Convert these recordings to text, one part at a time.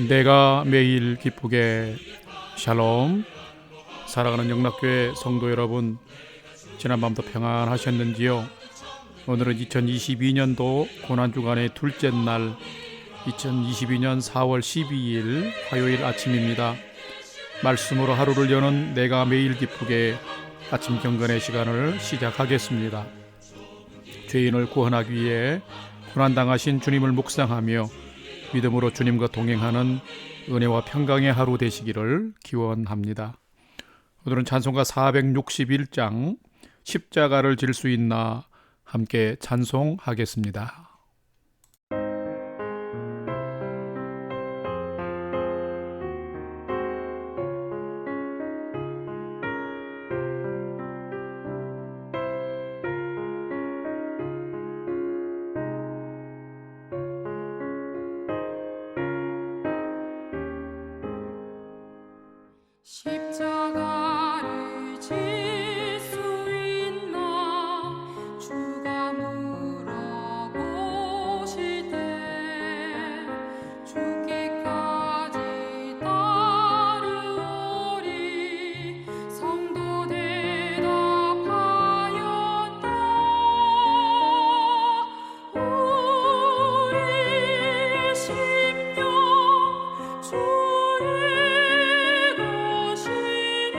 내가 매일 기쁘게. 샬롬. 사랑하는 영락교회 성도 여러분, 지난밤도 평안하셨는지요? 오늘은 2022년도 고난주간의 둘째 날, 2022년 4월 12일 화요일 아침입니다. 말씀으로 하루를 여는 내가 매일 기쁘게 아침 경건의 시간을 시작하겠습니다. 죄인을 구원하기 위해 고난당하신 주님을 묵상하며 믿음으로 주님과 동행하는 은혜와 평강의 하루 되시기를 기원합니다. 오늘은 찬송가 461장 십자가를 질 수 있나 함께 찬송하겠습니다. 십자가를 질 수 있나 주가 물어보실 때 죽기까지 따르오리 성도 대답하였다. 우리의 심령 주의 것이니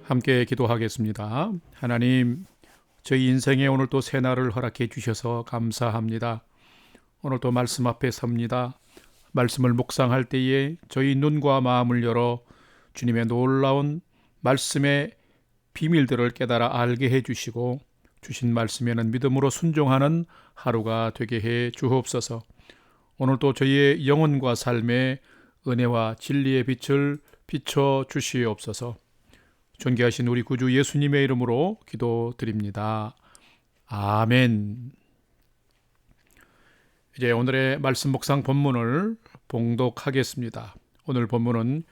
함께 기도하겠습니다. 하나님, 저희 인생에 오늘 또 새날을 허락해 주셔서 감사합니다. 오늘 또 말씀 앞에 섭니다. 말씀을 묵상할 때에 저희 눈과 마음을 열어 주님의 놀라운 말씀의 비밀들을 깨달아 알게 해 주시고 주신 말씀에는 믿음으로 순종하는 하루가 되게 해 주옵소서. 오늘 또 저희의 영혼과 삶에 은혜와 진리의 빛을 비춰 주시옵소서. 존귀하신 우리 구주 예수님의 이름으로 기도드립니다. 아멘. 이제 오늘의 말씀 묵상 본문을 봉독하겠습니다. 오늘 본문은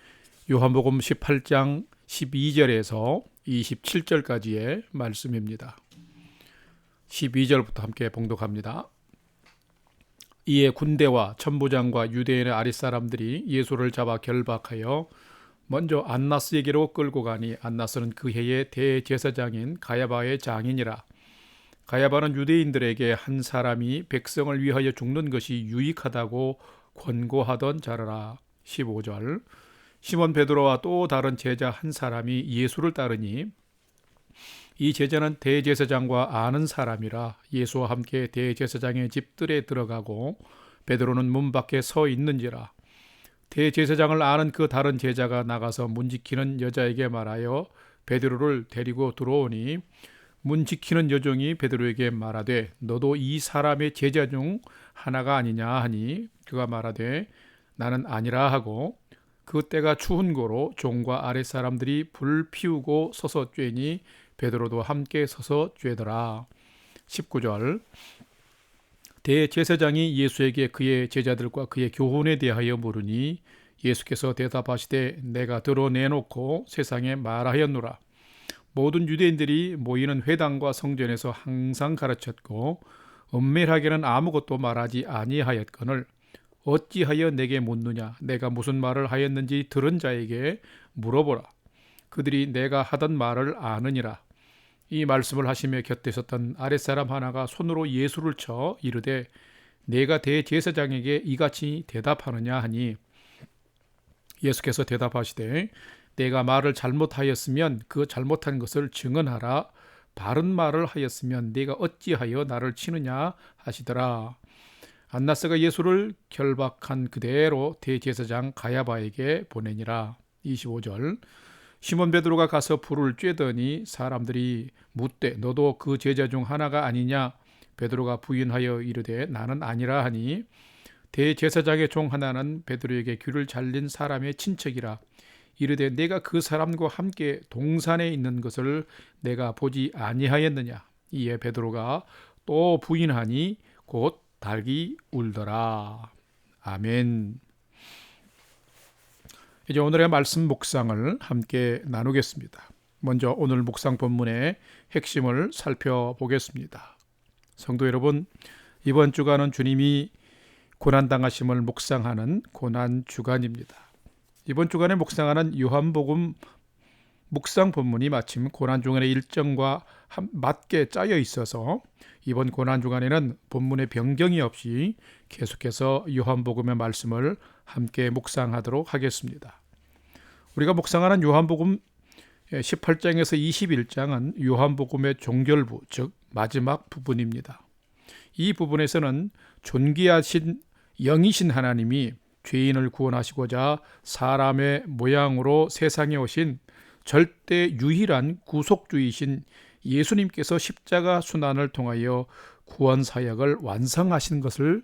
요한복음 18장 12절에서 27절까지의 말씀입니다. 12절부터 함께 봉독합니다. 이에 군대와 천부장과 유대인의 아랫사람들이 예수를 잡아 결박하여 먼저 안나스에게로 끌고 가니 안나스는 그 해의 대제사장인 가야바의 장인이라. 가야바는 유대인들에게 한 사람이 백성을 위하여 죽는 것이 유익하다고 권고하던 자라. 15절. 시몬 베드로와 또 다른 제자 한 사람이 예수를 따르니 이 제자는 대제사장과 아는 사람이라 예수와 함께 대제사장의 집들에 들어가고 베드로는 문 밖에 서 있는지라. 대제사장을 아는 그 다른 제자가 나가서 문 지키는 여자에게 말하여 베드로를 데리고 들어오니 문 지키는 여종이 베드로에게 말하되 너도 이 사람의 제자 중 하나가 아니냐 하니 그가 말하되 나는 아니라 하고 그 때가 추운 고로 종과 아랫사람들이 불 피우고 서서 쬐니 베드로도 함께 서서 쬐더라. 19절. 대제사장이 예수에게 그의 제자들과 그의 교훈에 대하여 물으니 예수께서 대답하시되 내가 드러내놓고 세상에 말하였노라. 모든 유대인들이 모이는 회당과 성전에서 항상 가르쳤고 은밀하게는 아무것도 말하지 아니하였거늘 어찌하여 내게 묻느냐. 내가 무슨 말을 하였는지 들은 자에게 물어보라. 그들이 내가 하던 말을 아느니라. 이 말씀을 하시며 곁에 섰던 아랫사람 하나가 손으로 예수를 쳐 이르되 내가 대제사장에게 이같이 대답하느냐 하니 예수께서 대답하시되 내가 말을 잘못하였으면 그 잘못한 것을 증언하라. 바른 말을 하였으면 내가 어찌하여 나를 치느냐 하시더라. 안나스가 예수를 결박한 그대로 대제사장 가야바에게 보내니라. 25절. 시몬 베드로가 가서 불을 쬐더니 사람들이 묻되 너도 그 제자 중 하나가 아니냐. 베드로가 부인하여 이르되 나는 아니라 하니 대제사장의 종 하나는 베드로에게 귀를 잘린 사람의 친척이라. 이르되 내가 그 사람과 함께 동산에 있는 것을 내가 보지 아니하였느냐. 이에 베드로가 또 부인하니 곧 닭이 울더라. 아멘. 이제 오늘의 말씀 묵상을 함께 나누겠습니다. 먼저 오늘 묵상 본문의 핵심을 살펴보겠습니다. 성도 여러분, 이번 주간은 주님이 고난당하심을 묵상하는 고난주간입니다. 이번 주간에 묵상하는 요한복음 묵상 본문이 마침 고난주간의 일정과 맞게 짜여 있어서 이번 고난주간에는 본문의 변경이 없이 계속해서 요한복음의 말씀을 함께 묵상하도록 하겠습니다. 우리가 묵상하는 요한복음 18장에서 21장은 요한복음의 종결부, 즉 마지막 부분입니다. 이 부분에서는 존귀하신 영이신 하나님이 죄인을 구원하시고자 사람의 모양으로 세상에 오신 절대 유일한 구속주이신 예수님께서 십자가 순환을 통하여 구원 사역을 완성하신 것을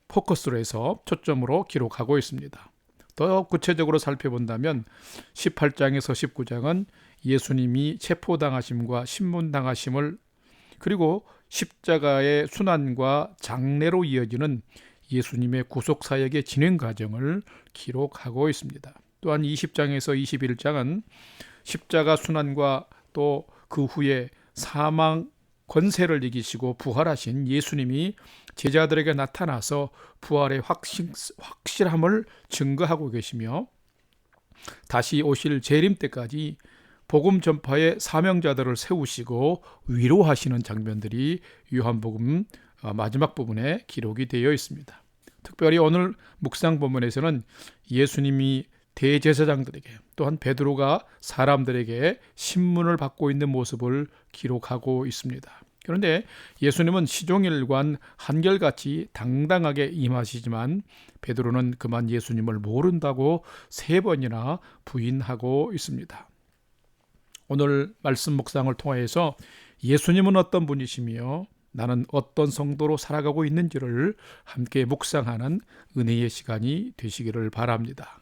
포커스로 해서 초점으로 기록하고 있습니다. 더 구체적으로 살펴본다면 18장에서 19장은 예수님이 체포당하심과 신문당하심을 그리고 십자가의 순환과 장례로 이어지는 예수님의 구속사역의 진행 과정을 기록하고 있습니다. 또한 20장에서 21장은 십자가 순환과 또 그 후에 사망 권세를 이기시고 부활하신 예수님이 제자들에게 나타나서 부활의 확실함을 증거하고 계시며 다시 오실 재림 때까지 복음 전파의 사명자들을 세우시고 위로하시는 장면들이 요한복음 마지막 부분에 기록이 되어 있습니다. 특별히 오늘 묵상 본문에서는 예수님이 대제사장들에게 또한 베드로가 사람들에게 신문을 받고 있는 모습을 기록하고 있습니다. 그런데 예수님은 시종일관 한결같이 당당하게 임하시지만 베드로는 그만 예수님을 모른다고 3번이나 부인하고 있습니다. 오늘 말씀 묵상을 통하여서 예수님은 어떤 분이시며 나는 어떤 성도로 살아가고 있는지를 함께 묵상하는 은혜의 시간이 되시기를 바랍니다.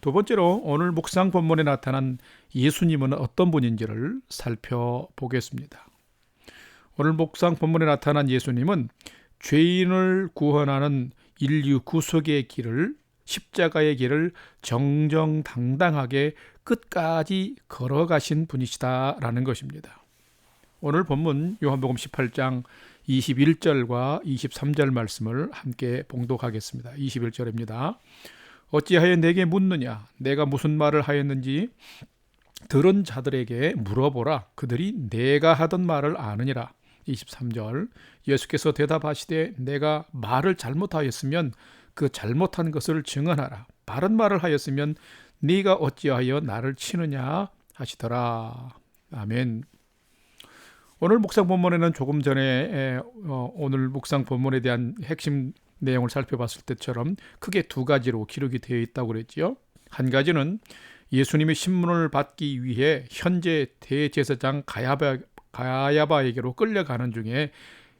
두 번째로 오늘 묵상 본문에 나타난 예수님은 어떤 분인지를 살펴보겠습니다. 오늘 묵상 본문에 나타난 예수님은 죄인을 구원하는 인류 구속의 길을, 십자가의 길을 정정당당하게 끝까지 걸어가신 분이시다라는 것입니다. 오늘 본문 요한복음 18장 21절과 23절 말씀을 함께 봉독하겠습니다. 21절입니다. 어찌하여 내게 묻느냐? 내가 무슨 말을 하였는지 들은 자들에게 물어보라. 그들이 내가 하던 말을 아느니라. 23절 예수께서 대답하시되 내가 말을 잘못하였으면 그 잘못한 것을 증언하라. 바른 말을 하였으면 네가 어찌하여 나를 치느냐 하시더라. 아멘. 오늘 묵상 본문에는 조금 전에 오늘 묵상 본문에 대한 핵심 내용을 살펴봤을 때처럼 크게 2가지로 기록이 되어 있다고 그랬지요. 한 가지는 예수님이 신문을 받기 위해 현재 대제사장 가야바에게로 끌려가는 중에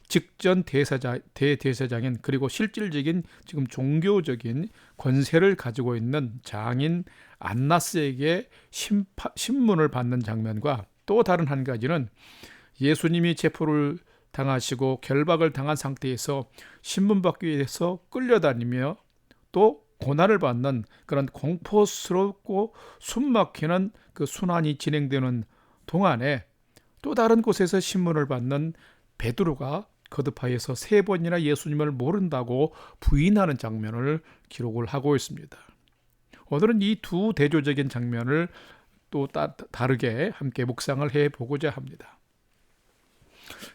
직전 대제사장인 그리고 실질적인 지금 종교적인 권세를 가지고 있는 장인 안나스에게 신문을 받는 장면과 또 다른 한 가지는 예수님이 체포를 당하시고 결박을 당한 상태에서 신문 받기 위해서 끌려다니며 또 고난을 받는 그런 공포스럽고 숨막히는 그 순환이 진행되는 동안에 또 다른 곳에서 신문을 받는 베드로가 거듭하여서 3번이나 예수님을 모른다고 부인하는 장면을 기록을 하고 있습니다. 오늘은 이 두 대조적인 장면을 또 다르게 함께 묵상을 해보고자 합니다.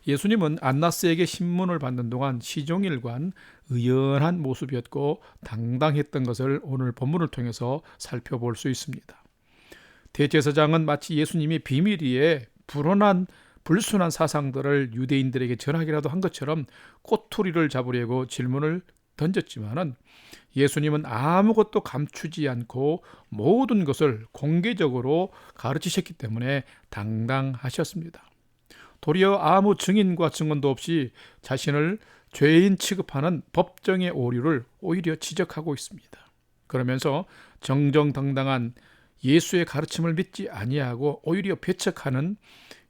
예수님은 안나스에게 신문을 받는 동안 시종일관 의연한 모습이었고 당당했던 것을 오늘 본문을 통해서 살펴볼 수 있습니다. 대제사장은 마치 예수님이 비밀리에 불순한 사상들을 유대인들에게 전하기라도 한 것처럼 꼬투리를 잡으려고 질문을 던졌지만은 예수님은 아무것도 감추지 않고 모든 것을 공개적으로 가르치셨기 때문에 당당하셨습니다. 도리어 아무 증인과 증언도 없이 자신을 죄인 취급하는 법정의 오류를 오히려 지적하고 있습니다. 그러면서 정정당당한 예수의 가르침을 믿지 아니하고 오히려 배척하는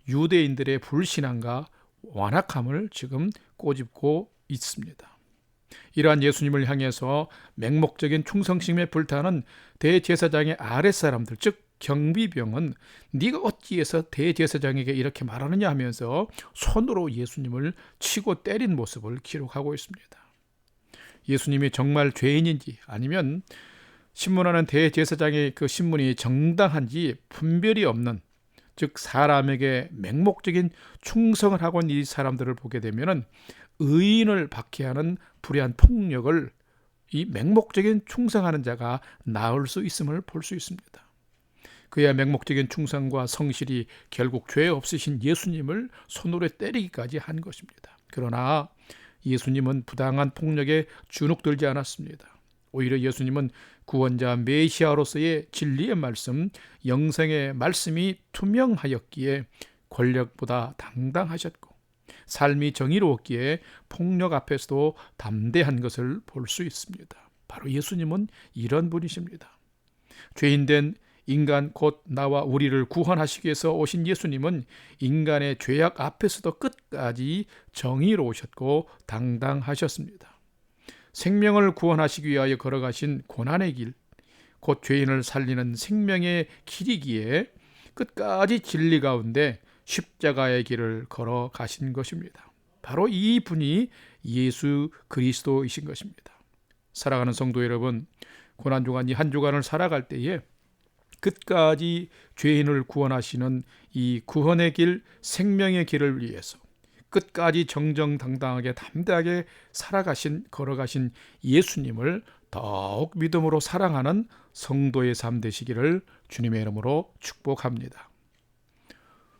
유대인들의 불신앙과 완악함을 지금 꼬집고 있습니다. 이러한 예수님을 향해서 맹목적인 충성심에 불타는 대제사장의 아랫사람들, 즉 경비병은 네가 어찌해서 대제사장에게 이렇게 말하느냐 하면서 손으로 예수님을 치고 때린 모습을 기록하고 있습니다. 예수님이 정말 죄인인지 아니면 신문하는 대제사장의 그 신문이 정당한지 분별이 없는, 즉 사람에게 맹목적인 충성을 하고 있는 이 사람들을 보게 되면은 의인을 박해하는 불의한 폭력을 이 맹목적인 충성하는 자가 나을 수 있음을 볼 수 있습니다. 그야 맹목적인 충성과 성실이 결국 죄 없으신 예수님을 손으로 때리기까지 한 것입니다. 그러나 예수님은 부당한 폭력에 주눅들지 않았습니다. 오히려 예수님은 구원자 메시아로서의 진리의 말씀, 영생의 말씀이 투명하였기에 권력보다 당당하셨고 삶이 정의로웠기에 폭력 앞에서도 담대한 것을 볼 수 있습니다. 바로 예수님은 이런 분이십니다. 죄인된 인간 곧 나와 우리를 구원하시기 위해서 오신 예수님은 인간의 죄악 앞에서도 끝까지 정의로우셨고 당당하셨습니다. 생명을 구원하시기 위하여 걸어가신 고난의 길, 곧 죄인을 살리는 생명의 길이기에 끝까지 진리 가운데 십자가의 길을 걸어가신 것입니다. 바로 이 분이 예수 그리스도이신 것입니다. 사랑하는 성도 여러분, 고난주간 이 한 주간을 살아갈 때에 끝까지 죄인을 구원하시는 이 구원의 길, 생명의 길을 위해서 끝까지 정정당당하게 담대하게 걸어가신 예수님을 더욱 믿음으로 사랑하는 성도의 삶 되시기를 주님의 이름으로 축복합니다.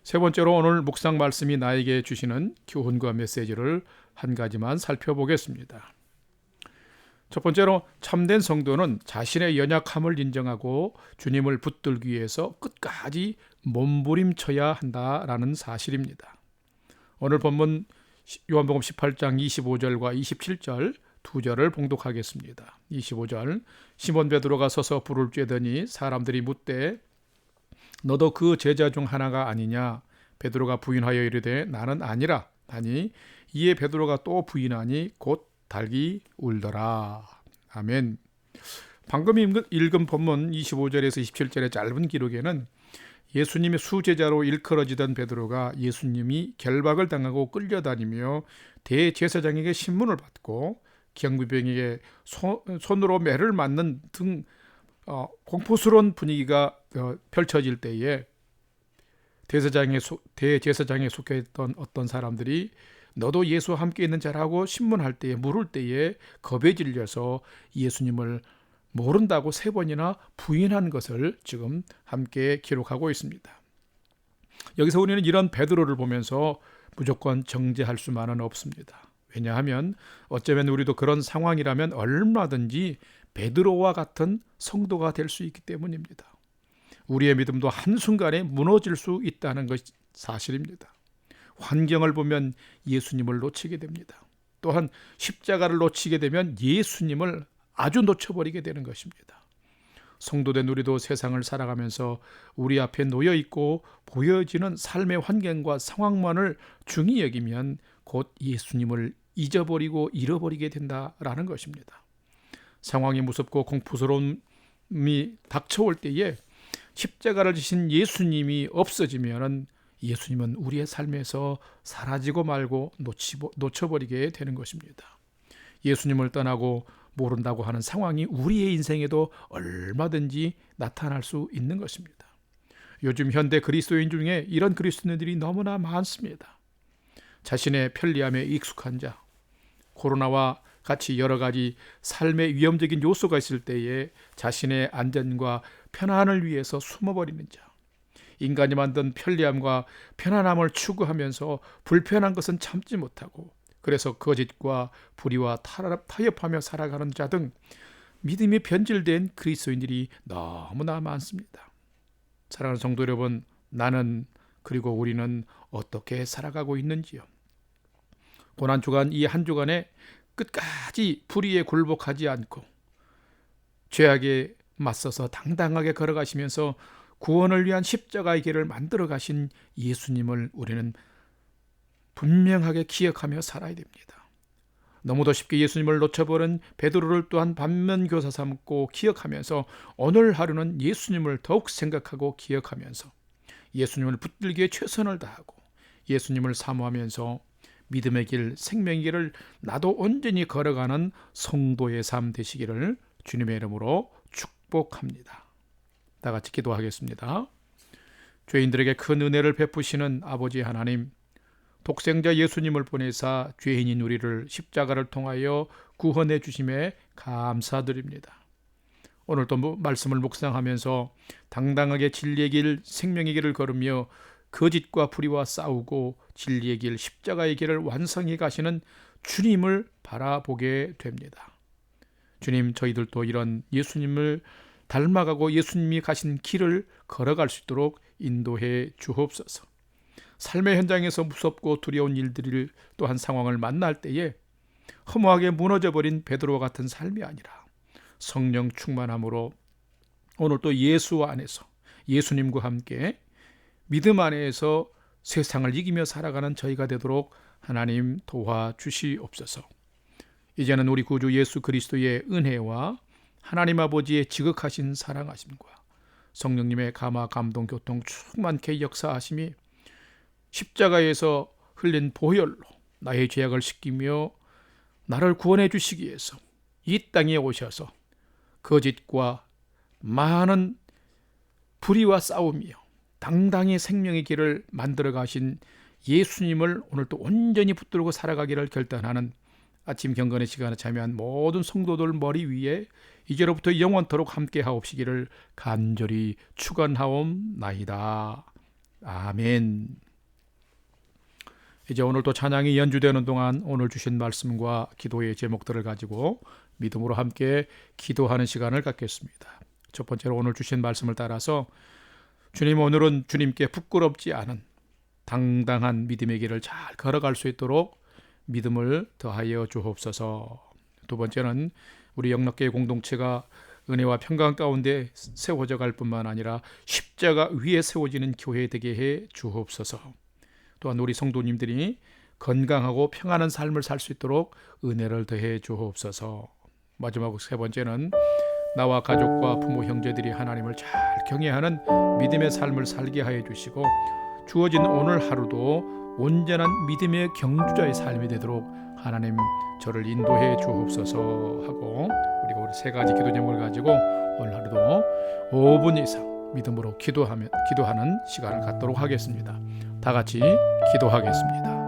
세 번째로 오늘 묵상 말씀이 나에게 주시는 교훈과 메시지를 한 가지만 살펴보겠습니다. 첫 번째로 참된 성도는 자신의 연약함을 인정하고 주님을 붙들기 위해서 끝까지 몸부림쳐야 한다라는 사실입니다. 오늘 본문 요한복음 18장 25절과 27절 두 절을 봉독하겠습니다. 25절 시몬 베드로가 서서 불을 쬐더니 사람들이 묻되 너도 그 제자 중 하나가 아니냐? 베드로가 부인하여 이르되 나는 아니라 하니 이에 베드로가 또 부인하니 곧 닭이 울더라. 아멘. 방금 읽은 본문 25절에서 27절의 짧은 기록에는 예수님의 수제자로 일컬어지던 베드로가 예수님이 결박을 당하고 끌려다니며 대제사장에게 신문을 받고 경비병에게 손으로 매를 맞는 등 공포스러운 분위기가 펼쳐질 때에 대제사장에 속해 있던 어떤 사람들이 너도 예수와 함께 있는 자라고 신문할 때에 물을 때에 겁에 질려서 예수님을 모른다고 3번이나 부인한 것을 지금 함께 기록하고 있습니다. 여기서 우리는 이런 베드로를 보면서 무조건 정죄할 수만은 없습니다. 왜냐하면 어쩌면 우리도 그런 상황이라면 얼마든지 베드로와 같은 성도가 될 수 있기 때문입니다. 우리의 믿음도 한순간에 무너질 수 있다는 것이 사실입니다. 환경을 보면 예수님을 놓치게 됩니다. 또한 십자가를 놓치게 되면 예수님을 아주 놓쳐버리게 되는 것입니다. 성도된 우리도 세상을 살아가면서 우리 앞에 놓여 있고 보여지는 삶의 환경과 상황만을 중히 여기면 곧 예수님을 잊어버리고 잃어버리게 된다라는 것입니다. 상황이 무섭고 공포스러움이 닥쳐올 때에 십자가를 지신 예수님이 없어지면 예수님은 우리의 삶에서 사라지고 말고 놓쳐버리게 되는 것입니다. 예수님을 떠나고 모른다고 하는 상황이 우리의 인생에도 얼마든지 나타날 수 있는 것입니다. 요즘 현대 그리스도인 중에 이런 그리스도인들이 너무나 많습니다. 자신의 편리함에 익숙한 자, 코로나와 같이 여러 가지 삶의 위험적인 요소가 있을 때에 자신의 안전과 편안을 위해서 숨어버리는 자, 인간이 만든 편리함과 편안함을 추구하면서 불편한 것은 참지 못하고 그래서 거짓과 불의와 타협하며 살아가는 자 등 믿음이 변질된 그리스도인들이 너무나 많습니다. 사랑하는 성도 여러분, 나는 그리고 우리는 어떻게 살아가고 있는지요? 고난주간 이 한 주간에 끝까지 불의에 굴복하지 않고 죄악에 맞서서 당당하게 걸어가시면서 구원을 위한 십자가의 길을 만들어 가신 예수님을 우리는 분명하게 기억하며 살아야 됩니다. 너무도 쉽게 예수님을 놓쳐버린 베드로를 또한 반면교사 삼고 기억하면서 오늘 하루는 예수님을 더욱 생각하고 기억하면서 예수님을 붙들기에 최선을 다하고 예수님을 사모하면서 믿음의 길, 생명의 길을 나도 온전히 걸어가는 성도의 삶 되시기를 주님의 이름으로 축복합니다. 다 같이 기도하겠습니다. 죄인들에게 큰 은혜를 베푸시는 아버지 하나님, 독생자 예수님을 보내사 죄인인 우리를 십자가를 통하여 구원해 주심에 감사드립니다. 오늘도 말씀을 묵상하면서 당당하게 진리의 길, 생명의 길을 걸으며 거짓과 불의와 싸우고 진리의 길, 십자가의 길을 완성해 가시는 주님을 바라보게 됩니다. 주님, 저희들도 이런 예수님을 닮아가고 예수님이 가신 길을 걸어갈 수 있도록 인도해 주옵소서. 삶의 현장에서 무섭고 두려운 일들을 또한 상황을 만날 때에 허무하게 무너져버린 베드로와 같은 삶이 아니라 성령 충만함으로 오늘 또 예수 안에서 예수님과 함께 믿음 안에서 세상을 이기며 살아가는 저희가 되도록 하나님 도와주시옵소서. 이제는 우리 구주 예수 그리스도의 은혜와 하나님 아버지의 지극하신 사랑하심과 성령님의 감화 감동 교통 충만케 역사하심이 십자가에서 흘린 보혈로 나의 죄악을 씻기며 나를 구원해 주시기 위해서 이 땅에 오셔서 거짓과 많은 불의와 싸우며 당당히 생명의 길을 만들어 가신 예수님을 오늘도 온전히 붙들고 살아가기를 결단하는 아침 경건의 시간에 참여한 모든 성도들 머리 위에 이제로부터 영원토록 함께 하옵시기를 간절히 축원하옵나이다. 아멘. 이제 오늘도 찬양이 연주되는 동안 오늘 주신 말씀과 기도의 제목들을 가지고 믿음으로 함께 기도하는 시간을 갖겠습니다. 첫 번째로 오늘 주신 말씀을 따라서 주님, 오늘은 주님께 부끄럽지 않은 당당한 믿음의 길을 잘 걸어갈 수 있도록 믿음을 더하여 주옵소서. 두 번째는 우리 영락교회 공동체가 은혜와 평강 가운데 세워져 갈 뿐만 아니라 십자가 위에 세워지는 교회 되게 해 주옵소서. 또한 우리 성도님들이 건강하고 평안한 삶을 살 수 있도록 은혜를 더해 주옵소서. 마지막 세 번째는 나와 가족과 부모 형제들이 하나님을 잘 경외하는 믿음의 삶을 살게 하여 주시고 주어진 오늘 하루도 온전한 믿음의 경주자의 삶이 되도록 하나님 저를 인도해 주옵소서 하고 우리가 우리 세 가지 기도 제목을 가지고 오늘 하루도 5분 이상 믿음으로 기도하는 시간을 갖도록 하겠습니다. 다 같이 기도하겠습니다.